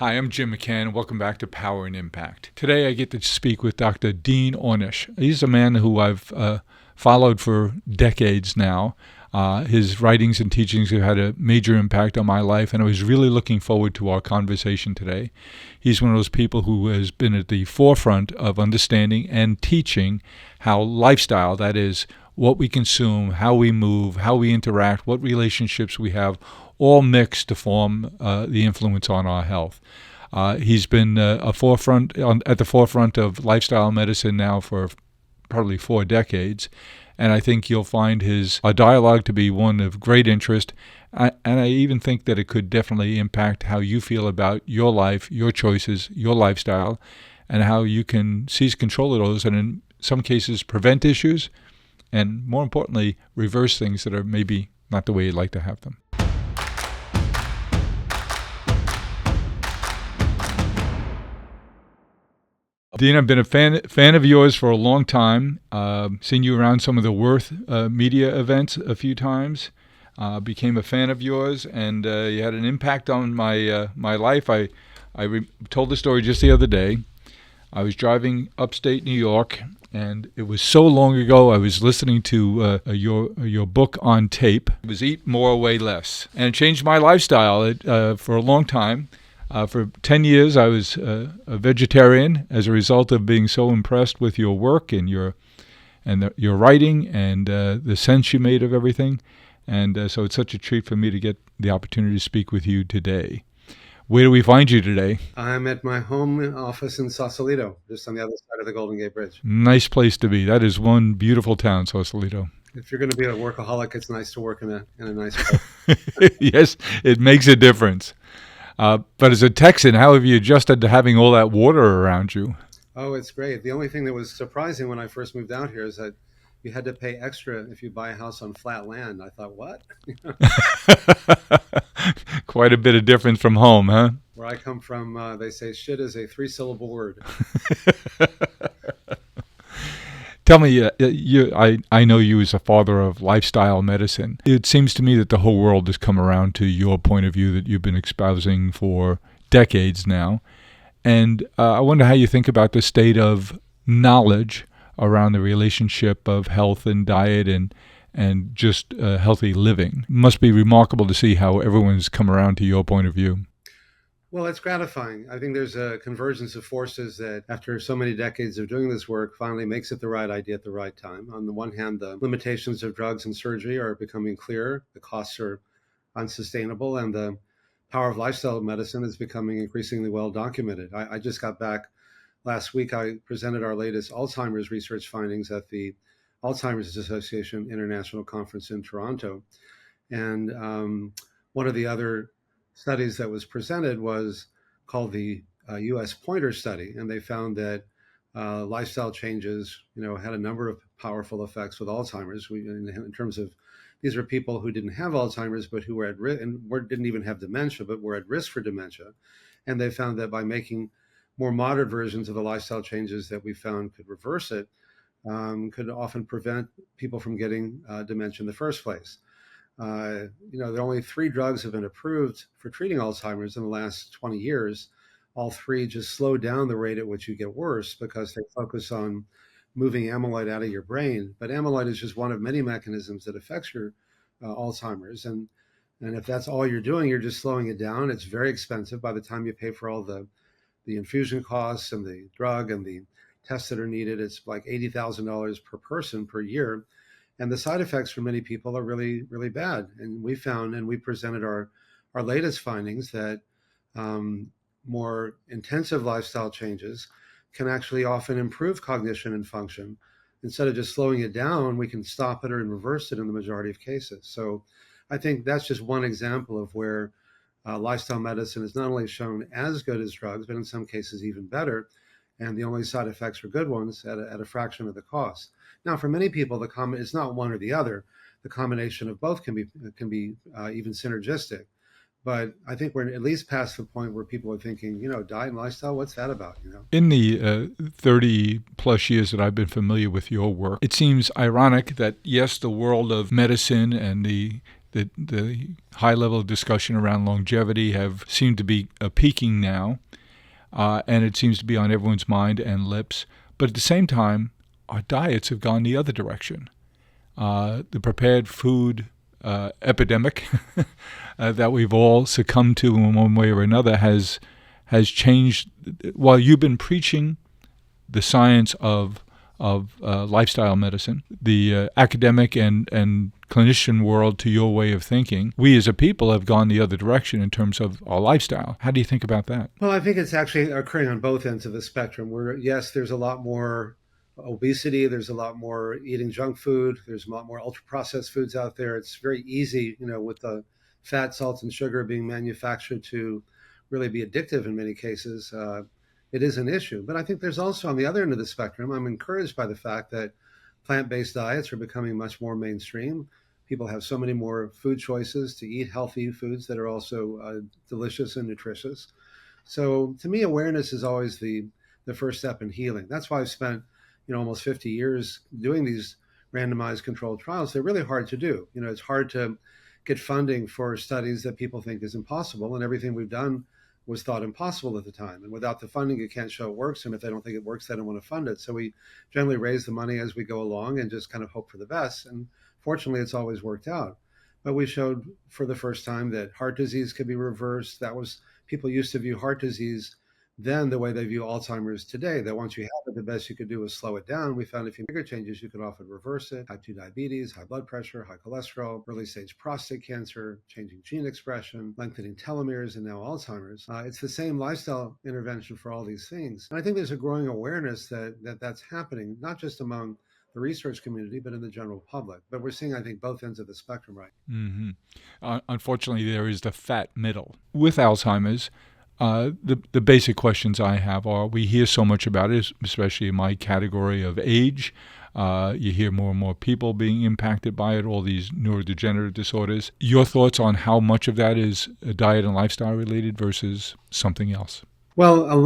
Hi, I'm Jim McCann. Welcome back to Power and Impact. Today I get to speak with Dr. Dean Ornish. He's a man who I've followed for decades now. His writings and teachings have had a major impact on my life, and I was really looking forward to our conversation today. He's one of those people who has been at the forefront of understanding and teaching how lifestyle, that is, what we consume, how we move, how we interact, what relationships we have, all mixed to form the influence on our health. He's been at the forefront of lifestyle medicine now for probably 4 decades, and I think you'll find his dialogue to be one of great interest. And I even think that it could definitely impact how you feel about your life, your choices, your lifestyle, and how you can seize control of those and in some cases prevent issues, and more importantly, reverse things that are maybe not the way you'd like to have them. Dean, I've been a fan of yours for a long time. Seen you around some of the Worth media events a few times. Became a fan of yours, and you had an impact on my life. I told the story just the other day. I was driving upstate New York, and it was so long ago. I was listening to your book on tape. It was Eat More, Weigh Less, and it changed my lifestyle for a long time. For 10 years, I was a vegetarian as a result of being so impressed with your work and your writing and the sense you made of everything. And so it's such a treat for me to get the opportunity to speak with you today. Where do we find you today? I'm at my home office in Sausalito, just on the other side of the Golden Gate Bridge. Nice place to be. That is one beautiful town, Sausalito. If you're going to be a workaholic, it's nice to work in a nice place. Yes, it makes a difference. But as a Texan, how have you adjusted to having all that water around you? Oh, it's great. The only thing that was surprising when I first moved out here is that you had to pay extra if you buy a house on flat land. I thought, what? Quite a bit of difference from home, huh? Where I come from, they say shit is a 3-syllable word. Tell me, I know you as a father of lifestyle medicine. It seems to me that the whole world has come around to your point of view that you've been espousing for decades now. And I wonder how you think about the state of knowledge around the relationship of health and diet and just healthy living. It must be remarkable to see how everyone's come around to your point of view. Well, it's gratifying. I think there's a convergence of forces that, after so many decades of doing this work, finally makes it the right idea at the right time. On the one hand, the limitations of drugs and surgery are becoming clear, the costs are unsustainable, and the power of lifestyle medicine is becoming increasingly well documented. I just got back last week. I presented our latest Alzheimer's research findings at the Alzheimer's Association International Conference in Toronto. And one of the other studies that was presented was called the U.S. Pointer Study, and they found that lifestyle changes, had a number of powerful effects with Alzheimer's. In terms of, these are people who didn't have Alzheimer's, but who were at risk and didn't even have dementia, but were at risk for dementia. And they found that by making more moderate versions of the lifestyle changes that we found could reverse it, could often prevent people from getting dementia in the first place. There are only 3 drugs have been approved for treating Alzheimer's in the last 20 years. All 3 just slow down the rate at which you get worse because they focus on moving amyloid out of your brain. But amyloid is just one of many mechanisms that affects your Alzheimer's. And if that's all you're doing, you're just slowing it down. It's very expensive by the time you pay for all the infusion costs and the drug and the tests that are needed. It's like $80,000 per person per year. And the side effects for many people are really, really bad. And we found, and we presented our latest findings, that more intensive lifestyle changes can actually often improve cognition and function. Instead of just slowing it down, we can stop it or reverse it in the majority of cases. So I think that's just one example of where lifestyle medicine is not only shown as good as drugs, but in some cases even better. And the only side effects are good ones at a fraction of the cost. Now, for many people, it's not one or the other. The combination of both can be even synergistic. But I think we're at least past the point where people are thinking, diet and lifestyle, what's that about? In the 30 plus years that I've been familiar with your work, it seems ironic that, yes, the world of medicine and the The high level of discussion around longevity have seemed to be peaking now, and it seems to be on everyone's mind and lips. But at the same time, our diets have gone the other direction. The prepared food epidemic that we've all succumbed to in one way or another has changed. While you've been preaching the science of lifestyle medicine, the academic and clinician world to your way of thinking, we as a people have gone the other direction in terms of our lifestyle. How do you think about that? Well, I think it's actually occurring on both ends of the spectrum where, yes, there's a lot more obesity, there's a lot more eating junk food, there's a lot more ultra-processed foods out there. It's very easy, with the fat, salt, and sugar being manufactured to really be addictive in many cases. It is an issue. But I think there's also, on the other end of the spectrum, I'm encouraged by the fact that plant-based diets are becoming much more mainstream. People have so many more food choices to eat healthy foods that are also delicious and nutritious. So to me, awareness is always the first step in healing. That's why I've spent almost 50 years doing these randomized controlled trials. They're really hard to do. It's hard to get funding for studies that people think is impossible, and everything we've done was thought impossible at the time. And without the funding, you can't show it works. And if they don't think it works, they don't want to fund it. So we generally raise the money as we go along and just kind of hope for the best. And fortunately, it's always worked out. But we showed for the first time that heart disease could be reversed. That was, people used to view heart disease then the way they view Alzheimer's today, that once you have it, the best you could do is slow it down. We found if you make bigger changes, you could often reverse it. Type 2 diabetes, high blood pressure, high cholesterol, early stage prostate cancer, changing gene expression, lengthening telomeres, and now Alzheimer's. It's the same lifestyle intervention for all these things. And I think there's a growing awareness that that's happening, not just among the research community, but in the general public. But we're seeing, I think, both ends of the spectrum right now. Mm-hmm. Unfortunately, there is the fat middle. With Alzheimer's, the basic questions I have are, we hear so much about it, especially in my category of age. You hear more and more people being impacted by it, all these neurodegenerative disorders. Your thoughts on how much of that is diet and lifestyle related versus something else? Well,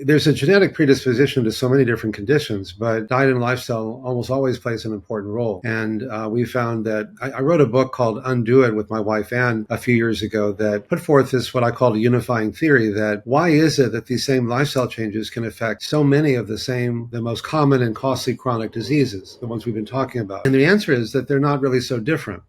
there's a genetic predisposition to so many different conditions, but diet and lifestyle almost always plays an important role. And we found that I wrote a book called Undo It with my wife, Ann, a few years ago that put forth this, what I call a unifying theory, that why is it that these same lifestyle changes can affect so many of the most common and costly chronic diseases, the ones we've been talking about? And the answer is that they're not really so different.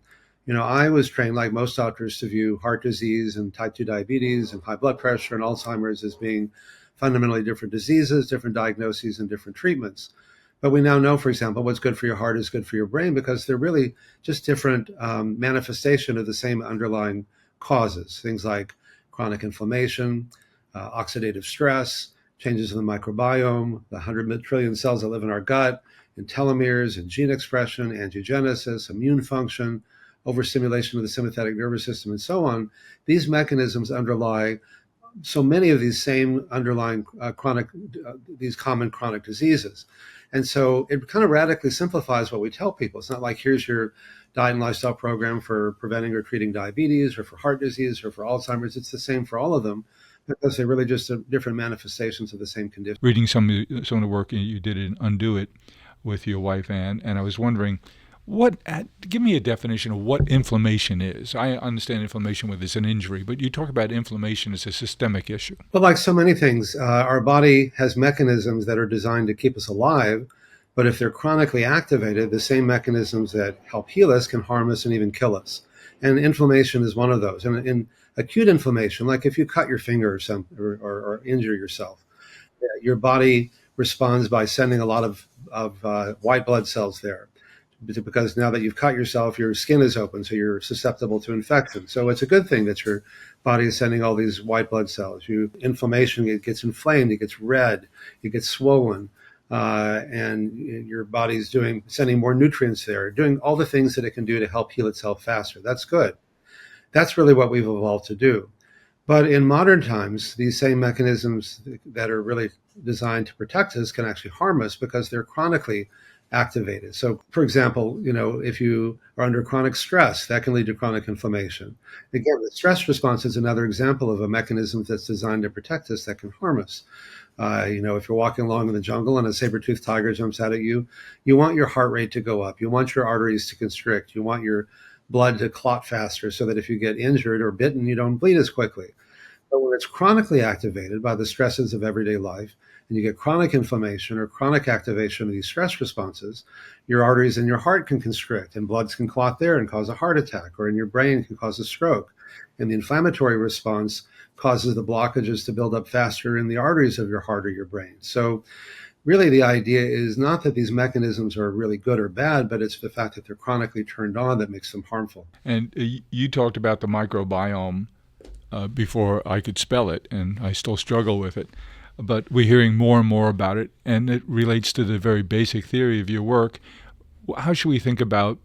I was trained, like most doctors, to view heart disease and type 2 diabetes and high blood pressure and Alzheimer's as being fundamentally different diseases, different diagnoses, and different treatments. But we now know, for example, what's good for your heart is good for your brain, because they're really just different manifestation of the same underlying causes. Things like chronic inflammation, oxidative stress, changes in the microbiome, the 100 trillion cells that live in our gut, and telomeres and gene expression, angiogenesis, immune function, overstimulation of the sympathetic nervous system, and so on. These mechanisms underlie so many of these same underlying these common chronic diseases. And so it kind of radically simplifies what we tell people. It's not like, here's your diet and lifestyle program for preventing or treating diabetes or for heart disease or for Alzheimer's. It's the same for all of them, because they're really just different manifestations of the same condition. Reading some of the work you did in Undo It with your wife, Ann, and I was wondering, give me a definition of what inflammation is. I understand inflammation when it's an injury, but you talk about inflammation as a systemic issue. Well, like so many things, our body has mechanisms that are designed to keep us alive, but if they're chronically activated, the same mechanisms that help heal us can harm us and even kill us. And inflammation is one of those. And in acute inflammation, like if you cut your finger or injure yourself, your body responds by sending a lot of white blood cells there, because now that you've cut yourself, your skin is open, so you're susceptible to infection. So it's a good thing that your body is sending all these white blood cells. Inflammation, it gets inflamed, it gets red, it gets swollen, and your body's sending more nutrients there, doing all the things that it can do to help heal itself faster. That's good. That's really what we've evolved to do. But in modern times, these same mechanisms that are really designed to protect us can actually harm us because they're chronically activated. So, for example, if you are under chronic stress, that can lead to chronic inflammation. Again, the stress response is another example of a mechanism that's designed to protect us that can harm us. If you're walking along in the jungle and a saber-toothed tiger jumps out at you, you want your heart rate to go up. You want your arteries to constrict. You want your blood to clot faster so that if you get injured or bitten, you don't bleed as quickly. But when it's chronically activated by the stresses of everyday life, and you get chronic inflammation or chronic activation of these stress responses, your arteries in your heart can constrict and bloods can clot there and cause a heart attack, or in your brain can cause a stroke. And the inflammatory response causes the blockages to build up faster in the arteries of your heart or your brain. So really the idea is not that these mechanisms are really good or bad, but it's the fact that they're chronically turned on that makes them harmful. And you talked about the microbiome before I could spell it, and I still struggle with it. But we're hearing more and more about it, and it relates to the very basic theory of your work. How should we think about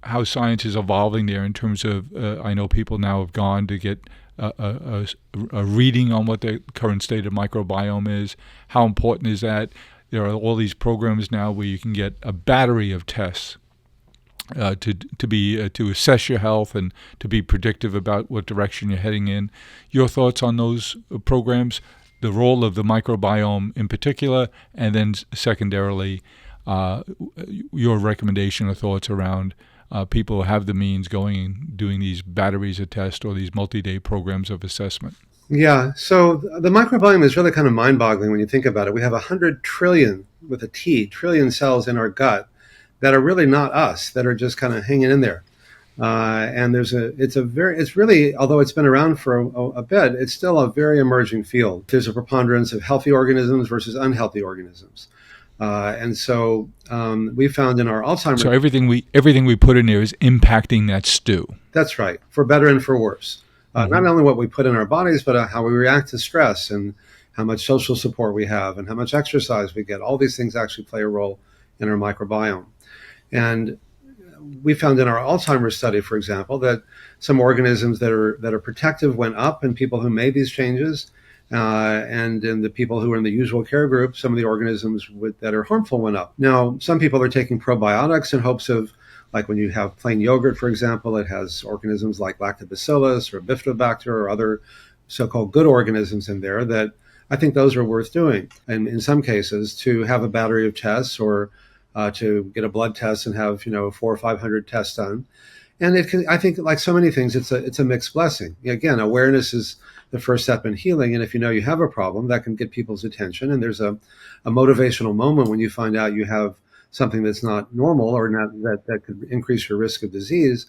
how science is evolving there in terms of, I know people now have gone to get a reading on what the current state of microbiome is. How important is that? There are all these programs now where you can get a battery of tests to assess your health and to be predictive about what direction you're heading in. Your thoughts on those programs, the role of the microbiome in particular, and then secondarily, your recommendation or thoughts around people who have the means going and doing these batteries of tests or these multi-day programs of assessment. Yeah, so the microbiome is really kind of mind-boggling when you think about it. We have 100 trillion, with a T, trillion cells in our gut that are really not us, that are just kind of hanging in there. And it's really, although it's been around for a bit, it's still a very emerging field. There's a preponderance of healthy organisms versus unhealthy organisms. And so we found in our Alzheimer's. So everything we put in there is impacting that stew. That's right, for better and for worse. Not only what we put in our bodies, but how we react to stress and how much social support we have and how much exercise we get. All these things actually play a role in our microbiome. And we found in our Alzheimer's study, for example, that some organisms that are protective went up in people who made these changes. And in the people who are in the usual care group, some of the organisms that are harmful went up. Now, some people are taking probiotics in hopes of, like when you have plain yogurt, for example, it has organisms like lactobacillus or bifidobacter or other so-called good organisms in there that I think those are worth doing. And in some cases, to have a battery of tests or to get a blood test and have 400 or 500 tests done. And it can, I think, like so many things, it's a mixed blessing. Again, awareness is the first step in healing. And if you know you have a problem, that can get people's attention. And there's a motivational moment when you find out you have something that's not normal or not, that could increase your risk of disease,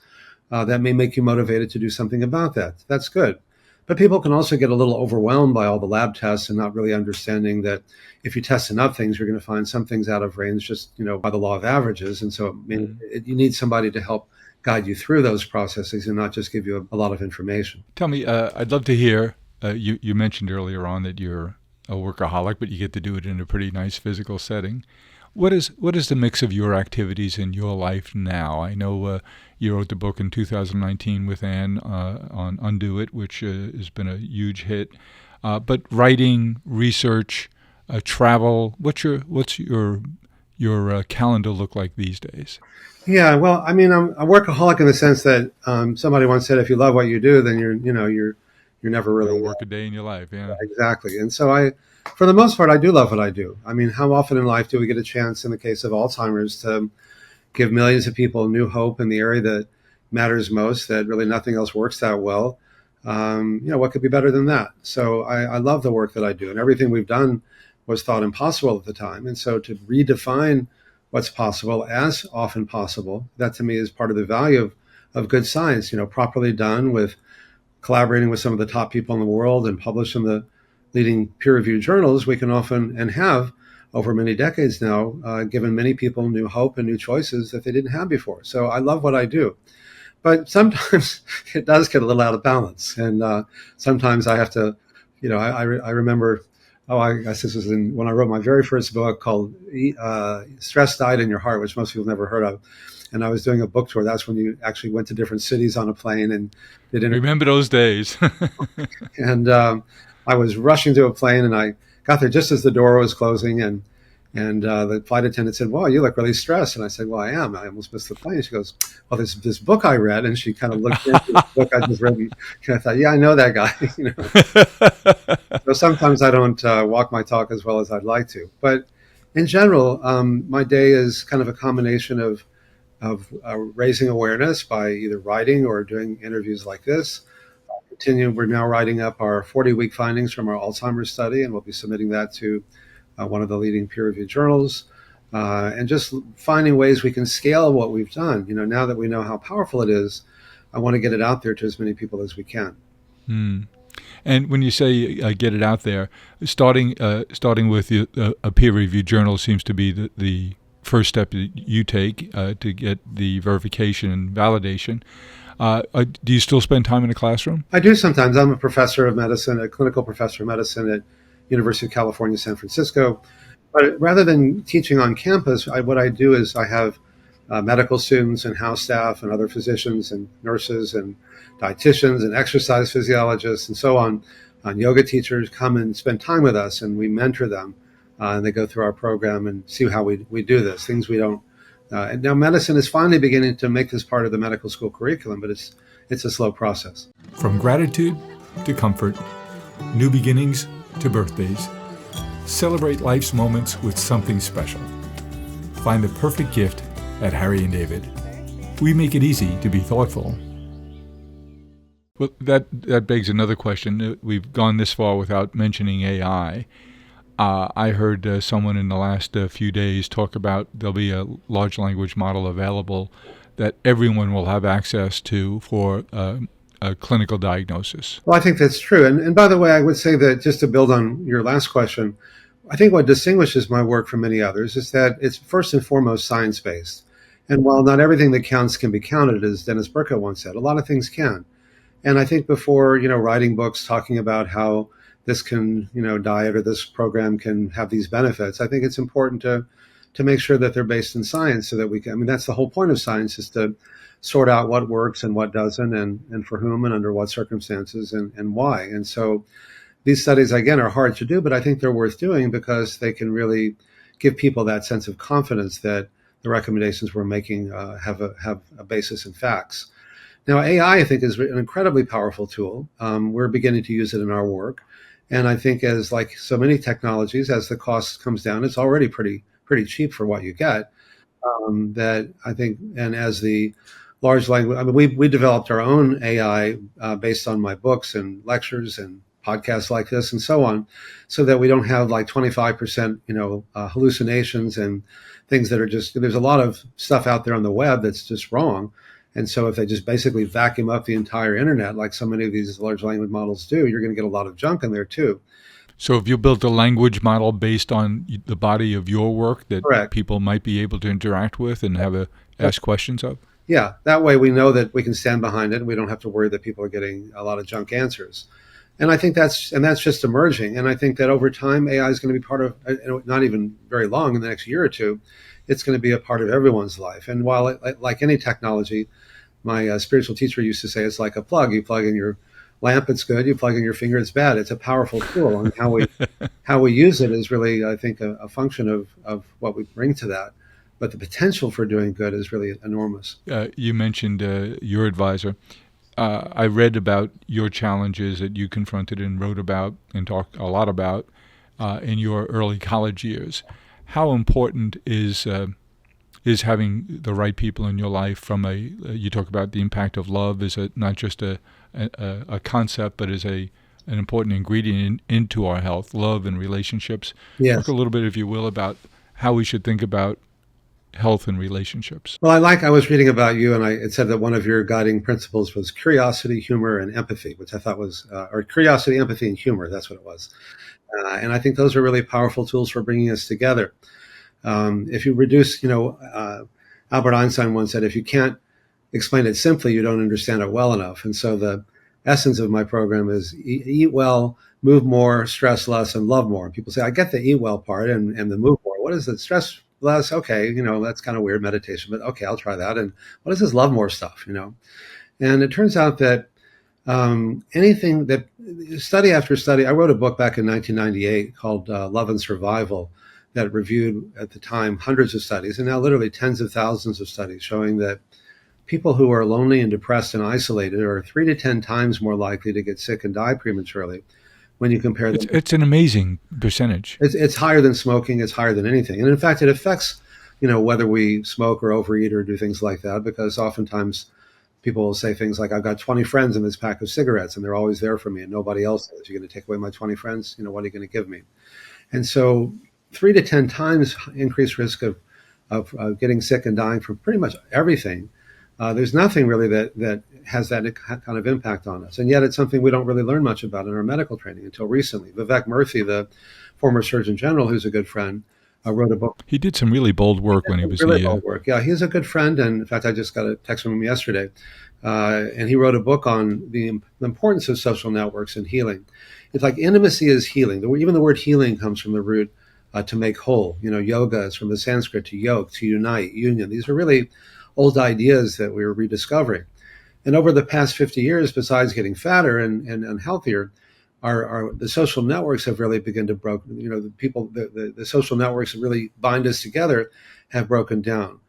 that may make you motivated to do something about that. That's good. But people can also get a little overwhelmed by all the lab tests and not really understanding that if you test enough things, you're going to find some things out of range just, by the law of averages. And so you need somebody to help guide you through those processes and not just give you a lot of information. Tell me, I'd love to hear, you mentioned earlier on that you're a workaholic, but you get to do it in a pretty nice physical setting. What is the mix of your activities in your life now? I know you wrote the book in 2019 with Anne on Undo It, which has been a huge hit. But writing, research, travel, what's your calendar look like these days? Yeah, well, I mean, I'm a workaholic in the sense that somebody once said, if you love what you do, then you're never really You'll work a day in your life. Yeah, exactly. And so for the most part, I do love what I do. I mean, how often in life do we get a chance, in the case of Alzheimer's, to give millions of people new hope in the area that matters most, that really nothing else works that well? What could be better than that? So I love the work that I do, and everything we've done was thought impossible at the time. And so to redefine what's possible as often possible, that to me is part of the value of good science, properly done with collaborating with some of the top people in the world and published in the leading peer-reviewed journals. We can often, and have over many decades now, given many people new hope and new choices that they didn't have before. So I love what I do. But sometimes it does get a little out of balance. And sometimes I have to, I remember, I guess this was when I wrote my very first book called Stress Died in Your Heart, which most people never heard of. And I was doing a book tour. That's when you actually went to different cities on a plane and did interviews. Remember those days. And I was rushing to a plane, and I got there just as the door was closing, and the flight attendant said, "Wow, you look really stressed." And I said, "Well, I am. I almost missed the plane." She goes, "Well, there's this book I read," and she kind of looked into the book I just read, and I thought, "Yeah, I know that guy." So sometimes I don't walk my talk as well as I'd like to, but in general, my day is kind of a combination of raising awareness by either writing or doing interviews like this. We're now writing up our 40-week findings from our Alzheimer's study, and we'll be submitting that to one of the leading peer-reviewed journals. And just finding ways we can scale what we've done. Now that we know how powerful it is, I want to get it out there to as many people as we can. And when you say get it out there, starting with a peer-reviewed journal seems to be the first step that you take to get the verification and validation. Do you still spend time in a classroom? I do sometimes. I'm a professor of medicine, a clinical professor of medicine at University of California, San Francisco. But rather than teaching on campus, what I do is I have medical students and house staff and other physicians and nurses and dietitians and exercise physiologists and so on, yoga teachers come and spend time with us, and we mentor them. And they go through our program and see how we do this, things we don't. And now medicine is finally beginning to make this part of the medical school curriculum, but it's a slow process. From gratitude to comfort, new beginnings to birthdays, celebrate life's moments with something special. Find the perfect gift at Harry & David. We make it easy to be thoughtful. Well, that begs another question. We've gone this far without mentioning AI. I heard someone in the last few days talk about there'll be a large language model available that everyone will have access to for a clinical diagnosis. Well, I think that's true. And by the way, I would say that, just to build on your last question, I think what distinguishes my work from many others is that it's first and foremost science-based. And while not everything that counts can be counted, as Dennis Burkitt once said, a lot of things can. And I think before, writing books talking about how this can, diet or this program can have these benefits, I think it's important to make sure that they're based in science so that we can, that's the whole point of science, is to sort out what works and what doesn't, and for whom and under what circumstances and why. And so these studies, again, are hard to do, but I think they're worth doing because they can really give people that sense of confidence that the recommendations we're making have a basis in facts. Now, AI, I think, is an incredibly powerful tool. We're beginning to use it in our work. And I think, as like so many technologies, as the cost comes down, it's already pretty cheap for what you get. That I think, and as the large language, we developed our own AI based on my books and lectures and podcasts like this and so on, so that we don't have like 25%, hallucinations and things that are just, there's a lot of stuff out there on the web that's just wrong. And so if they just basically vacuum up the entire internet, like so many of these large language models do, you're going to get a lot of junk in there too. So if you built a language model based on the body of your work that Correct. People might be able to interact with and ask questions of? Yeah, that way we know that we can stand behind it and we don't have to worry that people are getting a lot of junk answers. And I think that's just emerging. And I think that over time, AI is going to be part of, not even very long, in the next year or two, it's going to be a part of everyone's life. And while, like any technology, my spiritual teacher used to say, it's like a plug. You plug in your lamp, it's good. You plug in your finger, it's bad. It's a powerful tool. And how we use it is really, I think, a function of what we bring to that. But the potential for doing good is really enormous. You mentioned your advisor. I read about your challenges that you confronted and wrote about and talked a lot about in your early college years. How important is having the right people in your life? You talk about the impact of love as not just a concept, but as an important ingredient into our health, love and relationships. Yes. Talk a little bit, if you will, about how we should think about health and relationships. Well, I was reading about you, and it said that one of your guiding principles was curiosity, humor, and empathy, which I thought was, or curiosity, empathy, and humor. That's what it was. And I think those are really powerful tools for bringing us together. If you reduce, Albert Einstein once said, if you can't explain it simply, you don't understand it well enough. And so the essence of my program is eat well, move more, stress less, and love more. And people say, I get the eat well part and the move more. What is the stress less? Okay, that's kind of weird, meditation, but okay, I'll try that. And what is this love more stuff, And it turns out that anything that, study after study, I wrote a book back in 1998 called Love and Survival that reviewed at the time hundreds of studies, and now literally tens of thousands of studies showing that people who are lonely and depressed and isolated are 3 to 10 times more likely to get sick and die prematurely when you compare them. It's an amazing percentage. It's higher than smoking. It's higher than anything. And in fact, it affects whether we smoke or overeat or do things like that, because oftentimes people will say things like, I've got 20 friends in this pack of cigarettes and they're always there for me and nobody else is. You're going to take away my 20 friends? What are you going to give me? And so 3 to 10 times increased risk of getting sick and dying from pretty much everything. There's nothing really that has that kind of impact on us. And yet it's something we don't really learn much about in our medical training until recently. Vivek Murthy, the former Surgeon General, who's a good friend, wrote a book. He did some really bold work when he was really bold work. Yeah, he's a good friend. And in fact, I just got a text from him yesterday. And he wrote a book on the importance of social networks and healing. It's like intimacy is healing. Even the word healing comes from the root to make whole. Yoga is from the Sanskrit to yoke, to unite, union. These are really old ideas that we were rediscovering. And over the past 50 years, besides getting fatter and healthier, the social networks have really begun to broke. The social networks that really bind us together have broken down.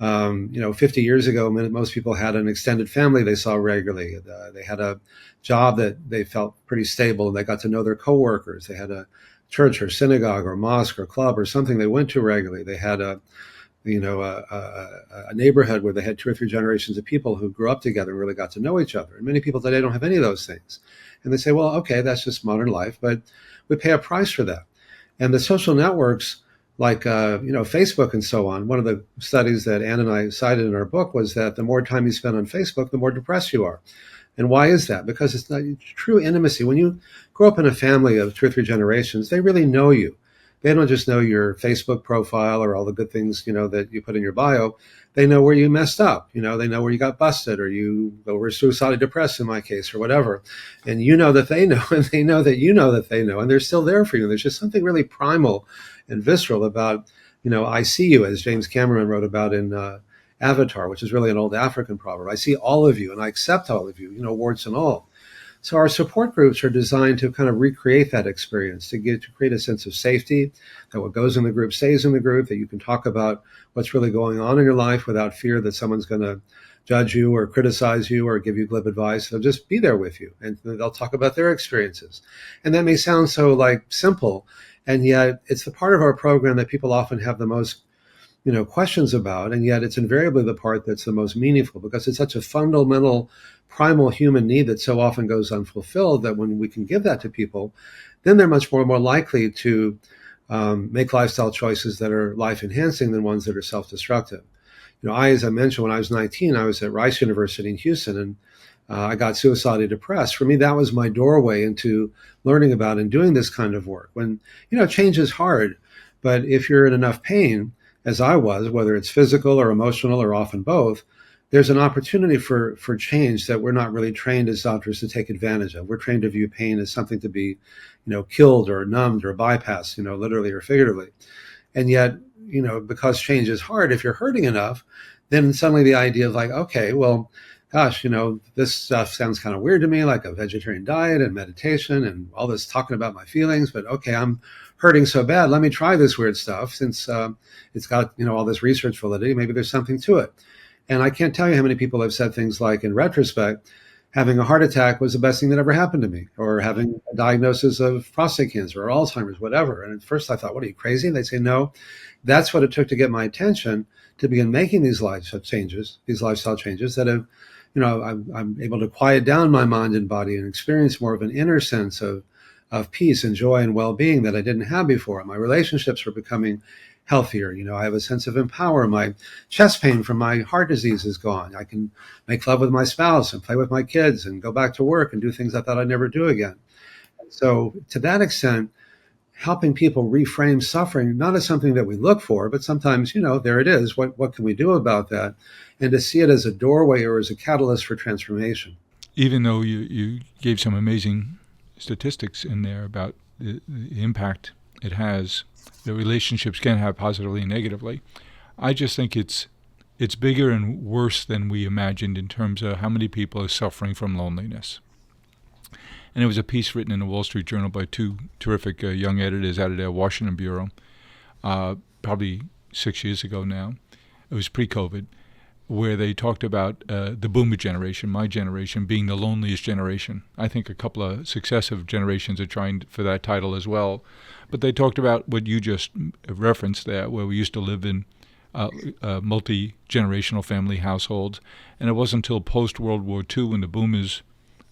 50 years ago, most people had an extended family they saw regularly. They had a job that they felt pretty stable, and they got to know their coworkers. They had a church or synagogue or mosque or club or something they went to regularly. They had a neighborhood where they had 2 or 3 generations of people who grew up together and really got to know each other. And many people today don't have any of those things. And they say, well, okay, that's just modern life, but we pay a price for that. And the social networks, like Facebook and so on, one of the studies that Ann and I cited in our book was that the more time you spend on Facebook, the more depressed you are. And why is that? Because it's not true intimacy. When you grow up in a family of 2 or 3 generations, they really know you. They don't just know your Facebook profile or all the good things, that you put in your bio. They know where you messed up. They know where you got busted or you were suicidally depressed in my case or whatever. And you know that they know, and they know that you know that they know, and they're still there for you. There's just something really primal and visceral about, I see you, as James Cameron wrote about in Avatar, which is really an old African proverb. I see all of you and I accept all of you, warts and all. So our support groups are designed to kind of recreate that experience, to create a sense of safety, that what goes in the group stays in the group, that you can talk about what's really going on in your life without fear that someone's going to judge you or criticize you or give you glib advice. They'll just be there with you and they'll talk about their experiences. And that may sound so simple, and yet it's the part of our program that people often have the most questions about, and yet it's invariably the part that's the most meaningful because it's such a fundamental, primal human need that so often goes unfulfilled that when we can give that to people, then they're much more likely to make lifestyle choices that are life-enhancing than ones that are self-destructive. As I mentioned, when I was 19, I was at Rice University in Houston, and I got suicidally depressed. For me, that was my doorway into learning about and doing this kind of work. When, change is hard, but if you're in enough pain, as I was, whether it's physical or emotional or often both, there's an opportunity for change that we're not really trained as doctors to take advantage of. We're trained to view pain as something to be, killed or numbed or bypassed, literally or figuratively. And yet, because change is hard, if you're hurting enough, then suddenly the idea of okay, well, gosh, this stuff sounds kind of weird to me, like a vegetarian diet and meditation and all this talking about my feelings, but okay, I'm hurting so bad, let me try this weird stuff since it's got, all this research validity, maybe there's something to it. And I can't tell you how many people have said things like, in retrospect, having a heart attack was the best thing that ever happened to me, or having a diagnosis of prostate cancer or Alzheimer's, whatever. And at first I thought, what, are you crazy? And they say, no, that's what it took to get my attention to begin making these lifestyle changes that have, I'm able to quiet down my mind and body and experience more of an inner sense of peace and joy and well-being that I didn't have before. My relationships were becoming healthier. I have a sense of empowerment. My chest pain from my heart disease is gone. I can make love with my spouse and play with my kids and go back to work and do things I thought I'd never do again. So to that extent, helping people reframe suffering, not as something that we look for, but sometimes, there it is. What can we do about that? And to see it as a doorway or as a catalyst for transformation. Even though you gave some amazing statistics in there about the impact it has, the relationships can have positively and negatively, I just think it's bigger and worse than we imagined in terms of how many people are suffering from loneliness. And there was a piece written in the Wall Street Journal by 2 terrific young editors out of their Washington bureau, probably 6 years ago now. It was pre-COVID, where they talked about the boomer generation, my generation, being the loneliest generation. I think a couple of successive generations are trying for that title as well. But they talked about what you just referenced there, where we used to live in multi-generational family households. And it wasn't until post-World War II, when the boomers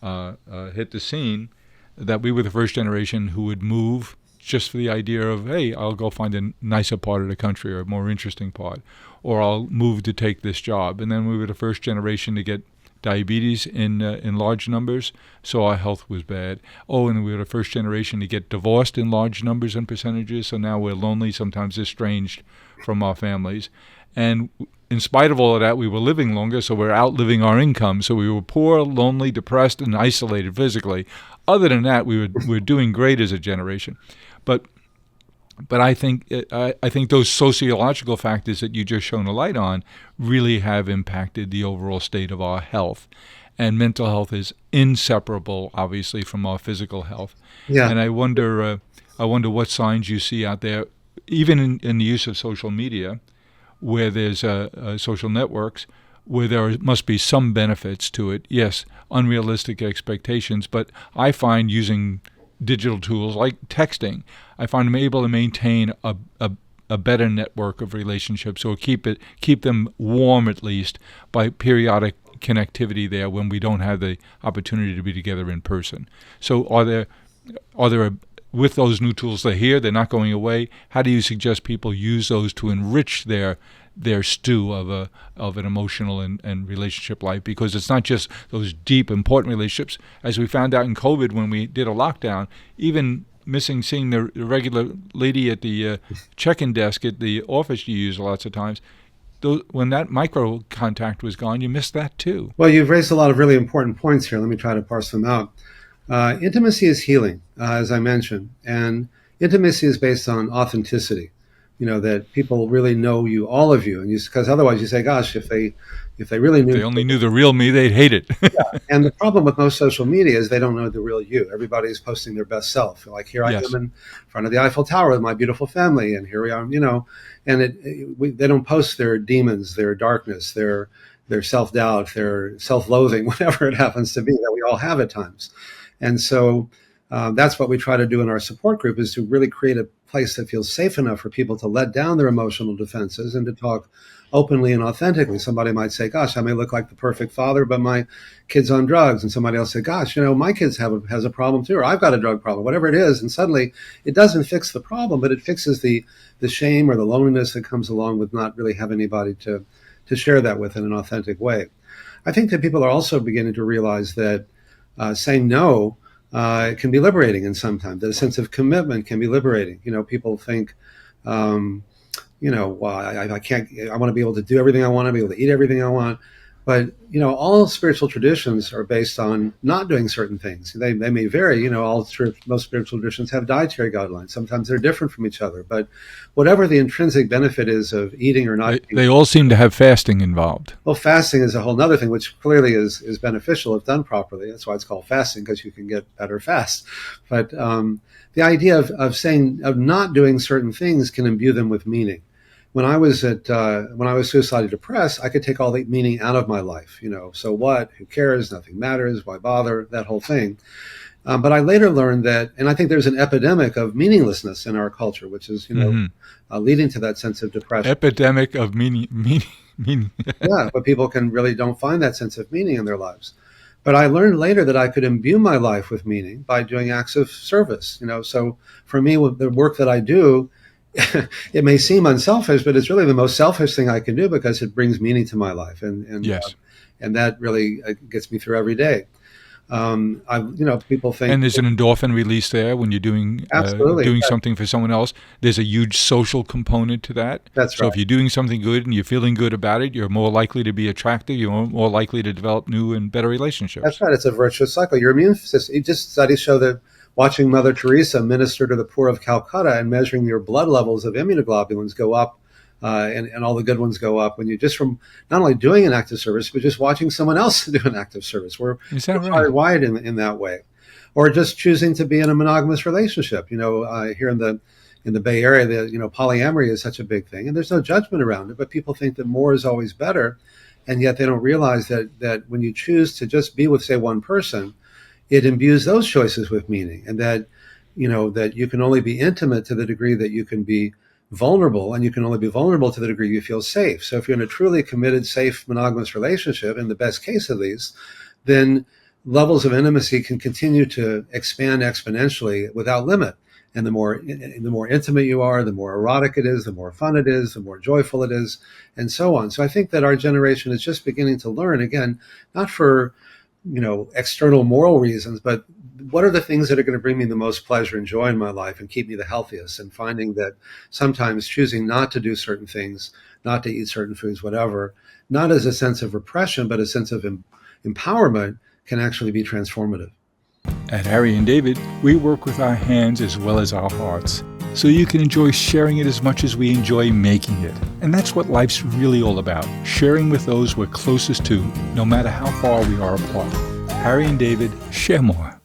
hit the scene, that we were the first generation who would move just for the idea of, hey, I'll go find a nicer part of the country or a more interesting part, or I'll move to take this job. And then we were the first generation to get diabetes in large numbers, so our health was bad. Oh, and we were the first generation to get divorced in large numbers and percentages, so now we're lonely, sometimes estranged from our families. And in spite of all of that, we were living longer, so we're outliving our income. So we were poor, lonely, depressed, and isolated physically. Other than that, we're doing great as a generation. But I think those sociological factors that you just shone a light on really have impacted the overall state of our health. And mental health is inseparable, obviously, from our physical health. Yeah. And I wonder what signs you see out there, even in the use of social media, where there's social networks, where there must be some benefits to it. Yes, unrealistic expectations, but I find using digital tools like texting, I find I'm able to maintain a better network of relationships, or keep them warm, at least, by periodic connectivity there when we don't have the opportunity to be together in person. So are there with those new tools, they're here, they're not going away. How do you suggest people use those to enrich their stew of an emotional and relationship life? Because it's not just those deep, important relationships. As we found out in COVID, when we did a lockdown, even missing seeing the regular lady at the check-in desk at the office you use lots of times, when that micro contact was gone, you missed that too. Well, you've raised a lot of really important points here. Let me try to parse them out. Intimacy is healing, as I mentioned, and intimacy is based on authenticity. That people really know you, all of you, and because otherwise you say, "Gosh, if they really knew, if they only knew the real me, they'd hate it." Yeah. And the problem with most social media is they don't know the real you. Everybody's posting their best self. Like, here I am in front of the Eiffel Tower with my beautiful family, and here we are, and they don't post their demons, their darkness, their self-doubt, their self-loathing, whatever it happens to be that we all have at times. And so that's what we try to do in our support group, is to really create a place that feels safe enough for people to let down their emotional defenses and to talk openly and authentically. Somebody might say, "Gosh, I may look like the perfect father, but my kid's on drugs." And somebody else say, "Gosh, my kid's has a problem too," or "I've got a drug problem," whatever it is. And suddenly it doesn't fix the problem, but it fixes the shame or the loneliness that comes along with not really having anybody to share that with in an authentic way. I think that people are also beginning to realize that saying no it can be liberating, and sometimes that a sense of commitment can be liberating. People think, well, I can't. I want to be able to do everything I want. To be able to eat everything I want. But all spiritual traditions are based on not doing certain things. They may vary. Most spiritual traditions have dietary guidelines. Sometimes they're different from each other. But whatever the intrinsic benefit is of eating or not, they all seem to have fasting involved. Well, fasting is a whole other thing, which clearly is beneficial if done properly. That's why it's called fasting, because you can get better fast. But the idea of not doing certain things can imbue them with meaning. When I was suicidally depressed, I could take all the meaning out of my life. So what? Who cares? Nothing matters. Why bother? That whole thing. But I later learned that, and I think there's an epidemic of meaninglessness in our culture, which is, leading to that sense of depression. Epidemic of meaning. Yeah, but people don't find that sense of meaning in their lives. But I learned later that I could imbue my life with meaning by doing acts of service. So for me, with the work that I do, it may seem unselfish, but it's really the most selfish thing I can do, because it brings meaning to my life, and yes, and that really gets me through every day. People think, and there's an endorphin release there when you're doing something for someone else. There's a huge social component to that. That's so right. If you're doing something good and you're feeling good about it, you're more likely to be attractive. You're more likely to develop new and better relationships. That's right. It's a virtuous cycle. Your immune system. Studies show that watching Mother Teresa minister to the poor of Calcutta and measuring your blood levels of immunoglobulins go up, and all the good ones go up when you just from not only doing an act of service, but just watching someone else do an act of service. We're hardwired in that way, or just choosing to be in a monogamous relationship. Here in the Bay Area, polyamory is such a big thing, and there's no judgment around it. But people think that more is always better, and yet they don't realize that when you choose to just be with, say, one person, it imbues those choices with meaning, and that you can only be intimate to the degree that you can be vulnerable, and you can only be vulnerable to the degree you feel safe. So if you're in a truly committed, safe, monogamous relationship, in the best case at least, then levels of intimacy can continue to expand exponentially without limit. And the more intimate you are, the more erotic it is, the more fun it is, the more joyful it is, and so on. So I think that our generation is just beginning to learn, again, not for external moral reasons, but what are the things that are going to bring me the most pleasure and joy in my life and keep me the healthiest, and finding that sometimes choosing not to do certain things, not to eat certain foods, whatever, not as a sense of repression, but a sense of empowerment, can actually be transformative. At Harry and David, we work with our hands as well as our hearts, so you can enjoy sharing it as much as we enjoy making it. And that's what life's really all about, sharing with those we're closest to, no matter how far we are apart. Harry and David, share more.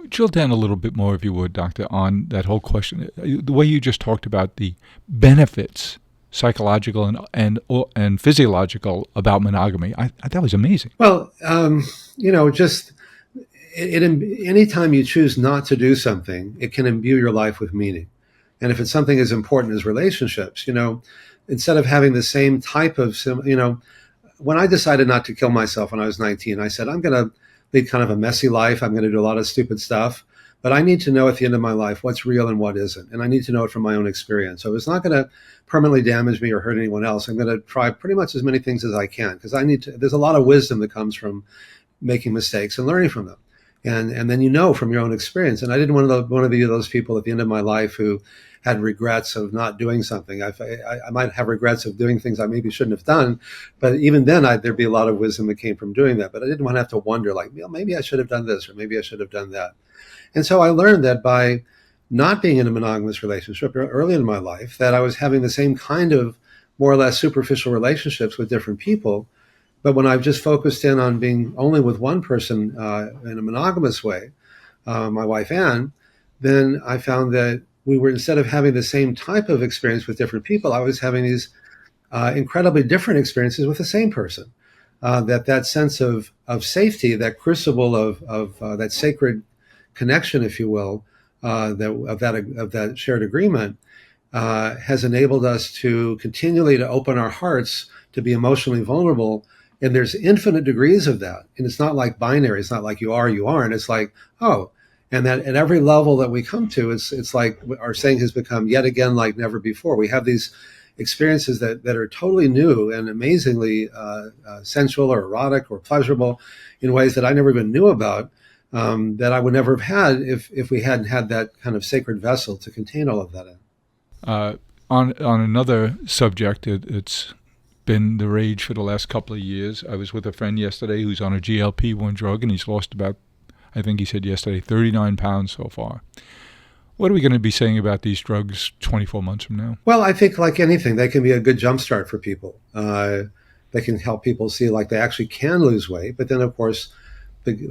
Drill down a little bit more, if you would, Doctor, on that whole question. The way you just talked about the benefits, psychological and physiological, about monogamy, I that was amazing. Well, just anytime you choose not to do something, it can imbue your life with meaning. And if it's something as important as relationships, instead of having the same type of, when I decided not to kill myself when I was 19, I said, I'm going to lead kind of a messy life. I'm going to do a lot of stupid stuff, but I need to know at the end of my life what's real and what isn't. And I need to know it from my own experience. So it's not going to permanently damage me or hurt anyone else. I'm going to try pretty much as many things as I can, because there's a lot of wisdom that comes from making mistakes and learning from them. And then from your own experience. And I didn't want to be those people at the end of my life who had regrets of not doing something. I might have regrets of doing things I maybe shouldn't have done, but even then there'd be a lot of wisdom that came from doing that. But I didn't want to have to wonder, maybe I should have done this, or maybe I should have done that. And so I learned that by not being in a monogamous relationship early in my life, that I was having the same kind of more or less superficial relationships with different people. But when I've just focused in on being only with one person in a monogamous way, my wife Anne, then I found that we were, instead of having the same type of experience with different people, I was having these incredibly different experiences with the same person. That sense of safety, that crucible of that sacred connection, if you will, of that shared agreement, has enabled us to continually to open our hearts to be emotionally vulnerable. And there's infinite degrees of that. And it's not like binary. It's not like you are, you aren't. It's like, oh, and that at every level that we come to, it's like our saying has become yet again like never before. We have these experiences that are totally new and amazingly sensual or erotic or pleasurable in ways that I never even knew about, that I would never have had if we hadn't had that kind of sacred vessel to contain all of that in. On another subject, it's been the rage for the last couple of years. I was with a friend yesterday who's on a GLP-1 drug, and he's lost about, I think he said yesterday, 39 pounds so far. What are we going to be saying about these drugs 24 months from now? Well, I think like anything, they can be a good jumpstart for people. They can help people see like they actually can lose weight. But then, of course,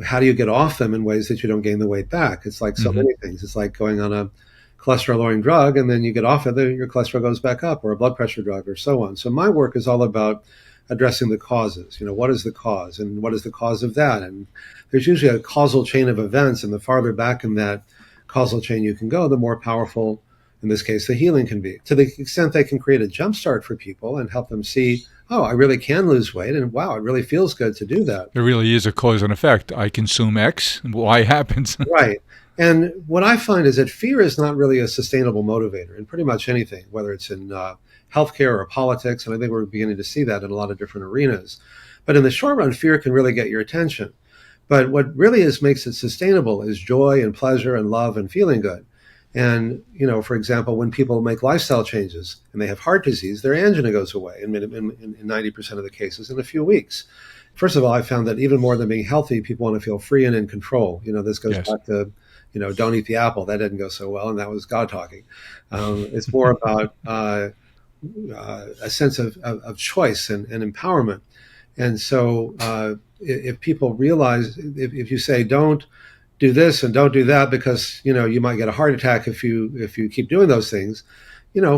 how do you get off them in ways that you don't gain the weight back? It's like so many things. It's like going on a cholesterol-lowering drug, and then you get off it, your cholesterol goes back up, or a blood pressure drug, or so on. So my work is all about addressing the causes. What is the cause, and what is the cause of that? And there's usually a causal chain of events, and the farther back in that causal chain you can go, the more powerful, in this case, the healing can be. To the extent they can create a jumpstart for people and help them see, oh, I really can lose weight, and wow, it really feels good to do that. There really is a cause and effect. I consume X, and Y happens. Right. And what I find is that fear is not really a sustainable motivator in pretty much anything, whether it's in healthcare or politics, and I think we're beginning to see that in a lot of different arenas. But in the short run, fear can really get your attention. But what really makes it sustainable is joy and pleasure and love and feeling good. And, for example, when people make lifestyle changes and they have heart disease, their angina goes away in 90% of the cases in a few weeks. First of all, I found that even more than being healthy, people want to feel free and in control. This goes back to, don't eat the apple. That didn't go so well, and that was God talking. It's more about a sense of choice and empowerment. And so if people realize, if you say, don't do this and don't do that because, you might get a heart attack if you keep doing those things,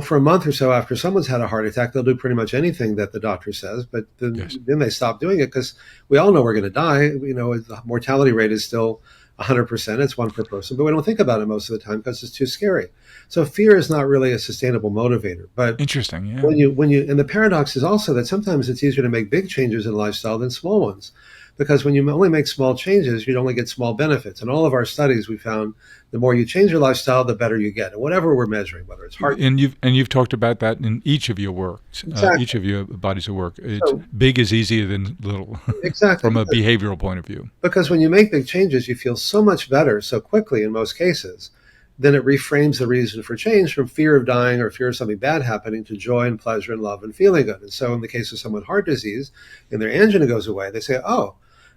for a month or so after someone's had a heart attack, they'll do pretty much anything that the doctor says, but then they stop doing it because we all know we're going to die. The mortality rate is still 100%. It's one per person, but we don't think about it most of the time because it's too scary. So fear is not really a sustainable motivator. But interesting, yeah. And the paradox is also that sometimes it's easier to make big changes in lifestyle than small ones, because when you only make small changes, you only get small benefits. In all of our studies, we found the more you change your lifestyle, the better you get, and whatever we're measuring, whether it's heart. And you've talked about that in each of your works, Exactly. each of your bodies of work. It's big is easier than little, exactly, from a behavioral point of view. Because when you make big changes, you feel so much better so quickly in most cases. Then it reframes the reason for change from fear of dying or fear of something bad happening to joy and pleasure and love and feeling good. And so in the case of someone with heart disease, and their angina goes away, they say, oh,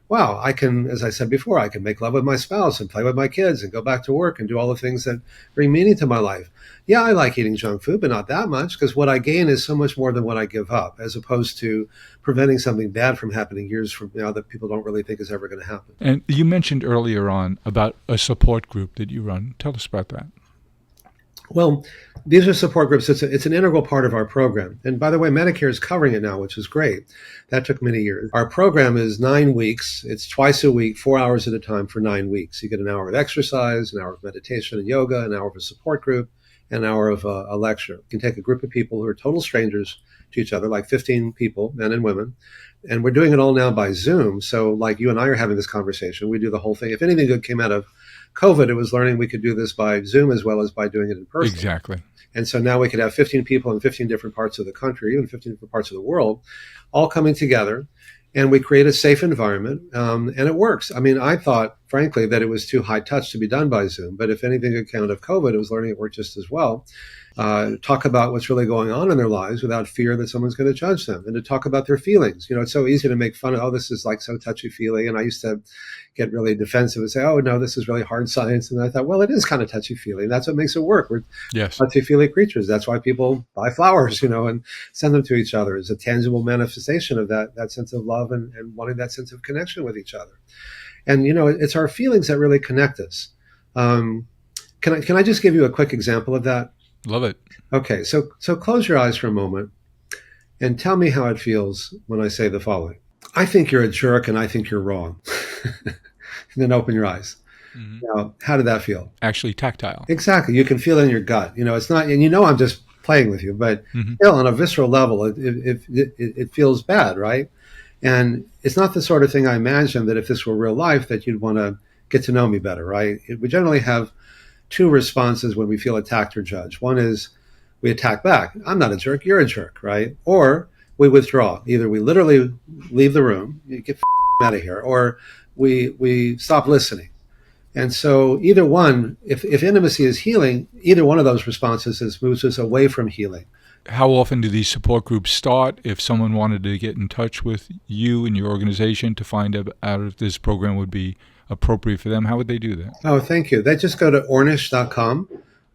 wow, I can, as I said before, I can make love with my spouse and play with my kids and go back to work and do all the things that bring meaning to my life. Yeah, I like eating junk food, but not that much, because what I gain is so much more than what I give up, as opposed to preventing something bad from happening years from now that people don't really think is ever going to happen. And you mentioned earlier on about a support group that you run. Tell us about that. Well, these are support groups. It's an integral part of our program. And by the way, Medicare is covering it now, which is great. That took many years. Our program is 9 weeks. It's twice a week, 4 hours at a time for 9 weeks. You get an hour of exercise, an hour of meditation and yoga, an hour of a support group, an hour of a lecture. You can take a group of people who are total strangers to each other, like 15 people, men and women. And we're doing it all now by Zoom. So like you and I are having this conversation, we do the whole thing. If anything good came out of COVID, it was learning we could do this by Zoom as well as by doing it in person. Exactly. And so now we could have 15 people in 15 different parts of the country, even 15 different parts of the world, all coming together. And we create a safe environment, and it works. I mean, I thought, frankly, that it was too high touch to be done by Zoom. But if anything good came out of COVID, it was learning it worked just as well. Talk about what's really going on in their lives without fear that someone's going to judge them, and to talk about their feelings. You know, it's so easy to make fun of, oh, this is like so touchy-feely. And I used to get really defensive and say, oh, no, this is really hard science. And I thought, well, it is kind of touchy-feely. That's what makes it work. We're touchy-feely creatures. That's why people buy flowers, and send them to each other as a tangible manifestation of that sense of love and wanting that sense of connection with each other. And, it's our feelings that really connect us. Can I just give you a quick example of that? Love it. Okay, so close your eyes for a moment and tell me how it feels when I say the following. I think you're a jerk and I think you're wrong. And then open your eyes. Mm-hmm. Now, how did that feel? Actually tactile. Exactly. You can feel it in your gut. It's not, and I'm just playing with you, but still on a visceral level, it feels bad, right? And it's not the sort of thing I imagine that if this were real life that you'd want to get to know me better, right? We generally have two responses when we feel attacked or judged. One is we attack back. I'm not a jerk, you're a jerk, right? Or we withdraw. Either we literally leave the room, you get out of here, or we stop listening. And so either one, if intimacy is healing, either one of those responses moves us away from healing. How often do these support groups start? If someone wanted to get in touch with you and your organization to find out if this program would be appropriate for them, how would they do that? Oh, thank you. They just go to ornish.com,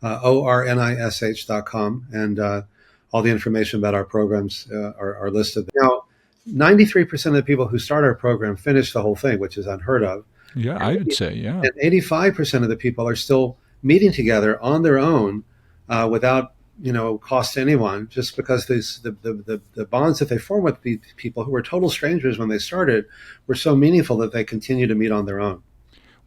ornish.com, and all the information about our programs are listed. Now, 93% of the people who start our program finish the whole thing, which is unheard of. Yeah, I would say, yeah. And 85% of the people are still meeting together on their own without cost to anyone, just because the bonds that they form with the people who were total strangers when they started were so meaningful that they continue to meet on their own.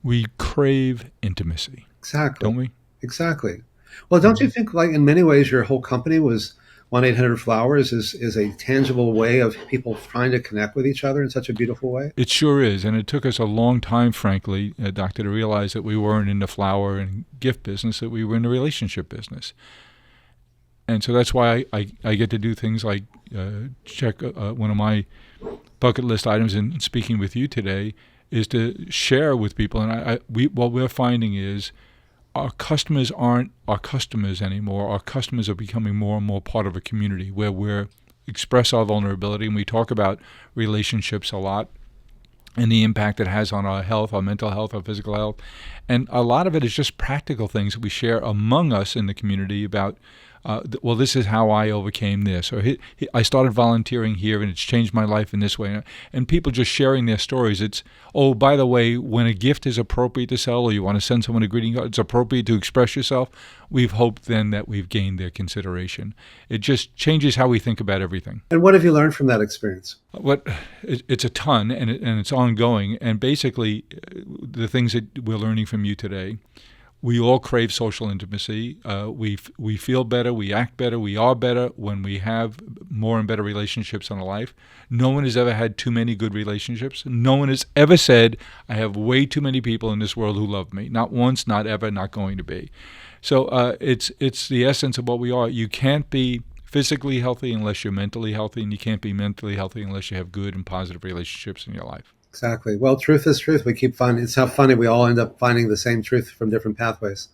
We crave intimacy. Exactly. Don't we? Exactly. Well, don't you think, like, in many ways your whole company was 1-800-Flowers is a tangible way of people trying to connect with each other in such a beautiful way? It sure is. And it took us a long time, frankly, Doctor, to realize that we weren't in the flower and gift business, that we were in the relationship business. And so that's why I get to do things like check one of my bucket list items in speaking with you today is to share with people. And what we're finding is our customers aren't our customers anymore. Our customers are becoming more and more part of a community where we express our vulnerability, and we talk about relationships a lot and the impact it has on our health, our mental health, our physical health. And a lot of it is just practical things that we share among us in the community about well, this is how I overcame this, or I started volunteering here and it's changed my life in this way. And people just sharing their stories. It's, oh, by the way, when a gift is appropriate to sell or you want to send someone a greeting card, it's appropriate to express yourself, we've hoped then that we've gained their consideration. It just changes how we think about everything. And what have you learned from that experience? It's a ton, and it's ongoing. And basically, the things that we're learning from you today, we all crave social intimacy. We feel better, we act better, we are better when we have more and better relationships in our life. No one has ever had too many good relationships. No one has ever said, I have way too many people in this world who love me. Not once, not ever, not going to be. So it's the essence of what we are. You can't be physically healthy unless you're mentally healthy, and you can't be mentally healthy unless you have good and positive relationships in your life. Exactly. Well, truth is truth. We keep finding, it's how funny we all end up finding the same truth from different pathways.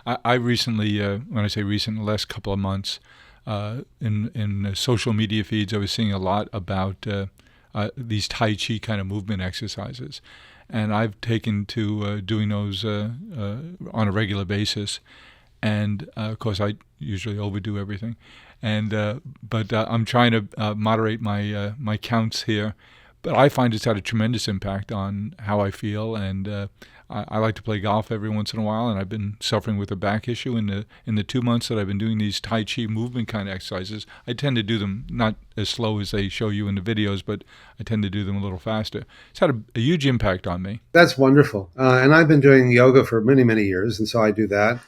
I recently, when I say recent, the last couple of months, in social media feeds, I was seeing a lot about these Tai Chi kind of movement exercises. And I've taken to doing those on a regular basis. And of course, I usually overdo everything. But I'm trying to moderate my counts here. But I find it's had a tremendous impact on how I feel, and I like to play golf every once in a while, and I've been suffering with a back issue. In the 2 months that I've been doing these Tai Chi movement kind of exercises, I tend to do them not as slow as they show you in the videos, but I tend to do them a little faster. It's had a huge impact on me. That's wonderful. And I've been doing yoga for many, many years, and so I do that.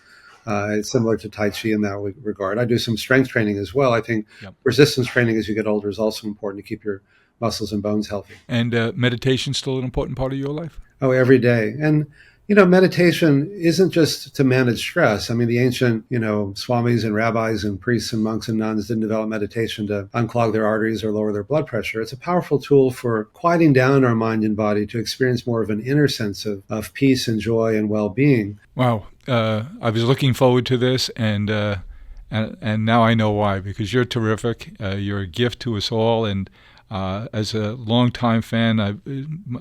It's similar to Tai Chi in that regard. I do some strength training as well. I think resistance training as you get older is also important to keep your muscles and bones healthy. And meditation still an important part of your life? Oh, every day. And, meditation isn't just to manage stress. I mean, the ancient, swamis and rabbis and priests and monks and nuns didn't develop meditation to unclog their arteries or lower their blood pressure. It's a powerful tool for quieting down our mind and body to experience more of an inner sense of peace and joy and well-being. Wow. I was looking forward to this, and now I know why, because you're terrific. You're a gift to us all, and as a longtime fan,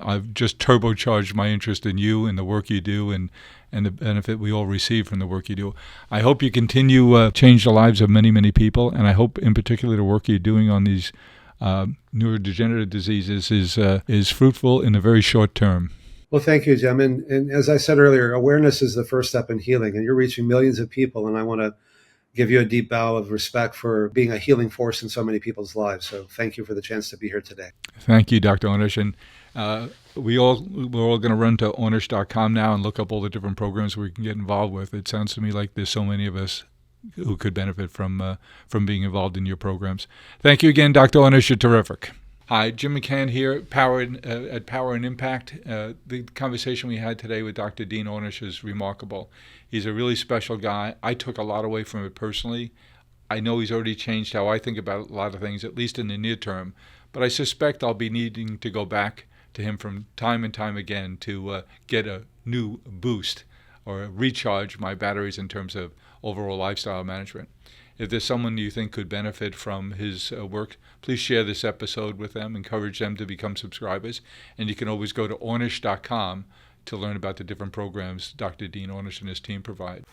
I've just turbocharged my interest in you and the work you do and the benefit we all receive from the work you do. I hope you continue change the lives of many, many people, and I hope in particular the work you're doing on these neurodegenerative diseases is fruitful in the very short term. Well, thank you, Jim. And as I said earlier, awareness is the first step in healing, and you're reaching millions of people, and I want to give you a deep bow of respect for being a healing force in so many people's lives. So thank you for the chance to be here today. Thank you, Dr. Ornish. And we're all going to run to Ornish.com now and look up all the different programs we can get involved with. It sounds to me like there's so many of us who could benefit from being involved in your programs. Thank you again, Dr. Ornish. You're terrific. Hi, Jim McCann here at Power and Impact. The conversation we had today with Dr. Dean Ornish is remarkable. He's a really special guy. I took a lot away from it personally. I know he's already changed how I think about a lot of things, at least in the near term. But I suspect I'll be needing to go back to him from time and time again to get a new boost or recharge my batteries in terms of overall lifestyle management. If there's someone you think could benefit from his work, please share this episode with them, encourage them to become subscribers, and you can always go to Ornish.com to learn about the different programs Dr. Dean Ornish and his team provide.